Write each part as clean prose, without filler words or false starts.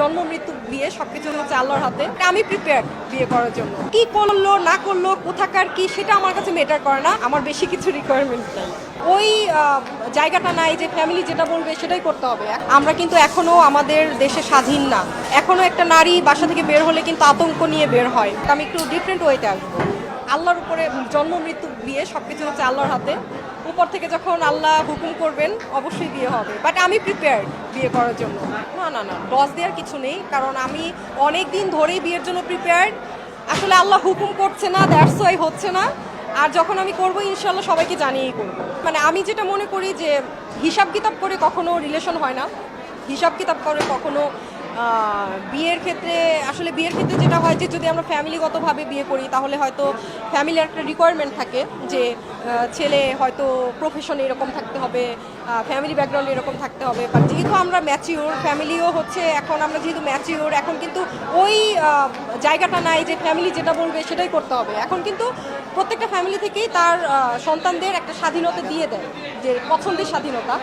জন্ম মৃত্যু বিয়ে সবকিছু হচ্ছে আল্লাহর হাতে। আমি প্রিপেয়ার্ড বিয়ে করার জন্য। কি করলো না করলো কোথাকার কি সেটা আমার কাছে ম্যাটার করে না। আমার বেশি কিছু রিকোয়ারমেন্ট নাই। ওই জায়গাটা নাই যে ফ্যামিলি যেটা বলবে সেটাই করতে হবে। আমরা কিন্তু এখনো আমাদের দেশে স্বাধীন না। এখনো একটা নারী বাসা থেকে বের হলে কিন্তু আতঙ্ক নিয়ে বের হয়। আমি একটু ডিফারেন্ট ওয়েতে আসবো। আল্লাহর উপরে জন্ম মৃত্যু বিয়ে সবকিছু হচ্ছে আল্লাহর হাতে। উপর থেকে যখন আল্লাহ হুকুম করবেন অবশ্যই বিয়ে হবে, বাট আমি প্রিপেয়ার্ড বিয়ে করার জন্য। না না না, লস দেওয়ার কিছু নেই, কারণ আমি অনেক দিন ধরেই বিয়ের জন্য প্রিপেয়ার্ড। আসলে আল্লাহ হুকুম করছে না, দ্যাটস ওয়াই হচ্ছে না। আর যখন আমি করবো ইনশাল্লাহ সবাইকে জানিয়েই করবো। মানে আমি যেটা মনে করি যে হিসাব কিতাব করে কখনো রিলেশন হয় না, হিসাব কিতাব করে কখনো বিয়ের ক্ষেত্রে যেটা হয় যে যদি আমরা ফ্যামিলিগতভাবে বিয়ে করি তাহলে হয়তো ফ্যামিলির একটা রিকোয়ারমেন্ট থাকে যে ছেলে হয়তো প্রফেশনে এরকম থাকতে হবে, ফ্যামিলি ব্যাকগ্রাউন্ড এরকম থাকতে হবে। বাট যেহেতু আমরা ম্যাচিওর, ফ্যামিলিও হচ্ছে এখন আমরা যেহেতু ম্যাচিওর, এখন কিন্তু ওই জায়গাটা নাই যে ফ্যামিলি যেটা বলবে সেটাই করতে হবে। এখন কিন্তু প্রত্যেকটা ফ্যামিলি থেকেই তার সন্তানদের একটা স্বাধীনতা দিয়ে দেয়, যে পছন্দের স্বাধীনতা।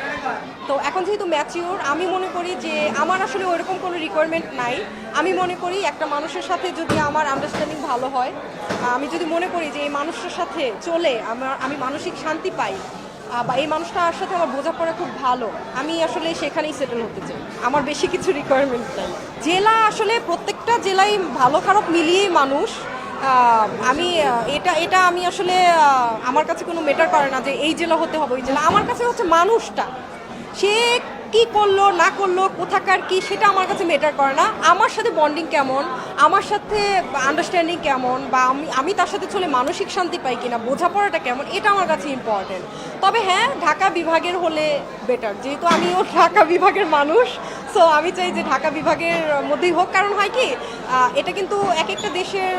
তো এখন যেহেতু ম্যাচিওর, আমি মনে করি যে আমার আসলে ওইরকম কোনো রিকোয়ারমেন্ট নাই। আমি মনে করি একটা মানুষের সাথে যদি আমার আন্ডারস্ট্যান্ডিং ভালো হয়, আমি যদি মনে করি যে এই মানুষটার সাথে চলে আমি মানসিক শান্তি পাই, বা এই মানুষটার সাথে আমার বোঝাপড়া খুব ভালো, আমি আসলে সেখানেই সেটেল হতে চাই। আমার বেশি কিছু রিকোয়ারমেন্ট নাই। জেলা আসলে প্রত্যেকটা জেলায় ভালো খারাপ মিলিয়েই মানুষ। আমি এটা আমি আসলে আমার কাছে কোনো ম্যাটার করে না যে এই জেলা হতে হবে ওই জেলা। আমার কাছে হচ্ছে মানুষটা, সে কি করলো না করলো কোথাকার কি সেটা আমার কাছে ম্যাটার করে না। আমার সাথে বন্ডিং কেমন, আমার সাথে আন্ডারস্ট্যান্ডিং কেমন, বা আমি তার সাথে চলে মানসিক শান্তি পাই কিনা, বোঝাপড়াটা কেমন, এটা আমার কাছে ইম্পর্টেন্ট। তবে হ্যাঁ, ঢাকা বিভাগের হলে বেটার, যেহেতু আমিও ঢাকা বিভাগের মানুষ। সো আমি চাই যে ঢাকা বিভাগের মধ্যেই হোক, কারণ হয় কি এটা কিন্তু এক একটা দেশের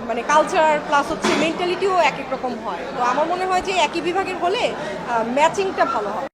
মানে কালচার প্লাস হচ্ছে মেন্টালিটিও এক এক রকম হয়। তো আমার মনে হয় যে একই বিভাগের হলে ম্যাচিংটা ভালো হয়।